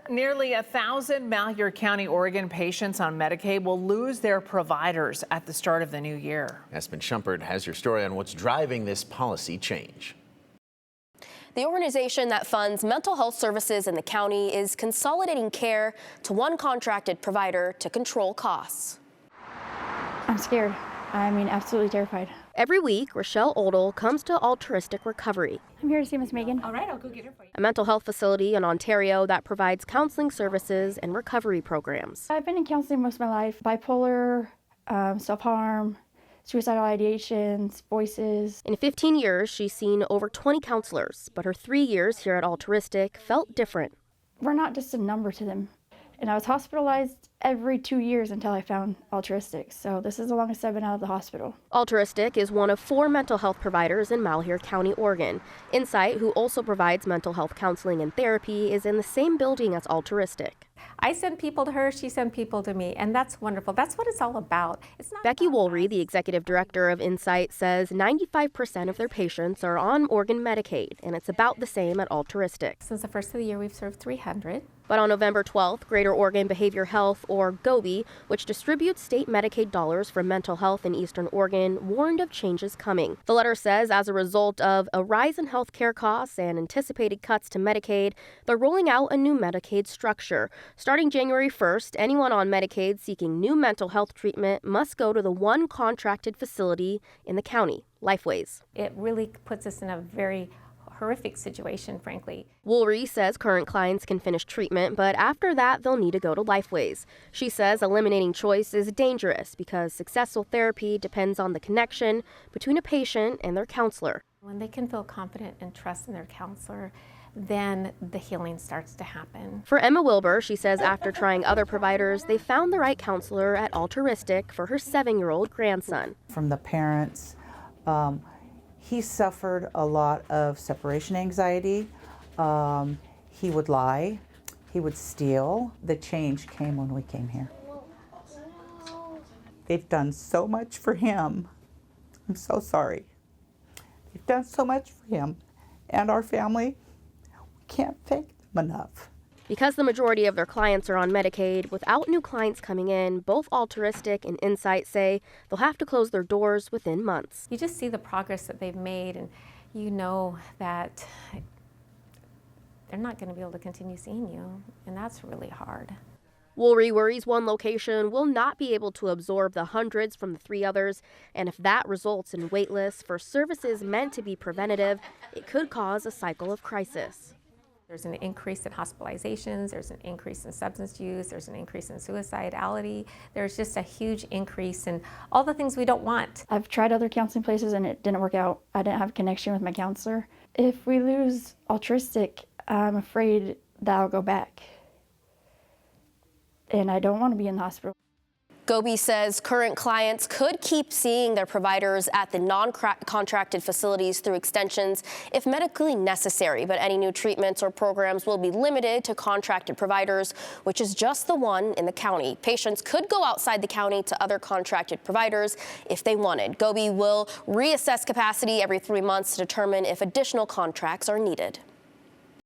Nearly 1,000 Malheur County, Oregon patients on Medicaid will lose their providers at the start of the new year. Espen Shumpert has your story on what's driving this policy change. The organization that funds mental health services in the county is consolidating care to one contracted provider to control costs. I'm scared. Absolutely terrified. Every week, Rochelle Odell comes to Altruistic Recovery. I'm here to see Miss Megan. All right, I'll go get her for you. A mental health facility in Ontario that provides counseling services and recovery programs. I've been in counseling most of my life. Bipolar, self-harm, suicidal ideations, voices. In 15 years, she's seen over 20 counselors, but her 3 years here at Altruistic felt different. We're not just a number to them. And I was hospitalized every 2 years until I found Altruistic. So this is the longest I've been out of the hospital. Altruistic is one of 4 mental health providers in Malheur County, Oregon. Insight, who also provides mental health counseling and therapy, is in the same building as Altruistic. I send people to her, she sends people to me, and that's wonderful. That's what it's all about. It's not Becky about Woolry, the executive director of Insight, says 95% of their patients are on Oregon Medicaid, and it's about the same at Altruistic. Since the first of the year, we've served 300. But on November 12th, Greater Oregon Behavioral Health, or GOBE, which distributes state Medicaid dollars for mental health in Eastern Oregon, warned of changes coming. The letter says as a result of a rise in health care costs and anticipated cuts to Medicaid, they're rolling out a new Medicaid structure. Starting January 1st, anyone on Medicaid seeking new mental health treatment must go to the one contracted facility in the county, Lifeways. It really puts us in a very horrific situation, frankly. Woolry says current clients can finish treatment, but after that, they'll need to go to Lifeways. She says eliminating choice is dangerous because successful therapy depends on the connection between a patient and their counselor. When they can feel confident and trust in their counselor, then the healing starts to happen. For Emma Wilbur, she says after trying other providers, they found the right counselor at Altruistic for her 7-year-old grandson. From the parents, he suffered a lot of separation anxiety. He would lie, he would steal. The change came when we came here. They've done so much for him. I'm so sorry. They've done so much for him and our family. We can't thank them enough. Because the majority of their clients are on Medicaid, without new clients coming in, both Altruistic and Insight say they'll have to close their doors within months. You just see the progress that they've made, and you know that they're not going to be able to continue seeing you, and that's really hard. Woolry worries one location will not be able to absorb the hundreds from the 3 others, and if that results in wait lists for services meant to be preventative, it could cause a cycle of crisis. There's an increase in hospitalizations, there's an increase in substance use, there's an increase in suicidality. There's just a huge increase in all the things we don't want. I've tried other counseling places and it didn't work out. I didn't have a connection with my counselor. If we lose Altruistic, I'm afraid that I'll go back. And I don't want to be in the hospital. GOBE says current clients could keep seeing their providers at the non-contracted facilities through extensions if medically necessary, but any new treatments or programs will be limited to contracted providers, which is just the one in the county. Patients could go outside the county to other contracted providers if they wanted. GOBE will reassess capacity every 3 months to determine if additional contracts are needed.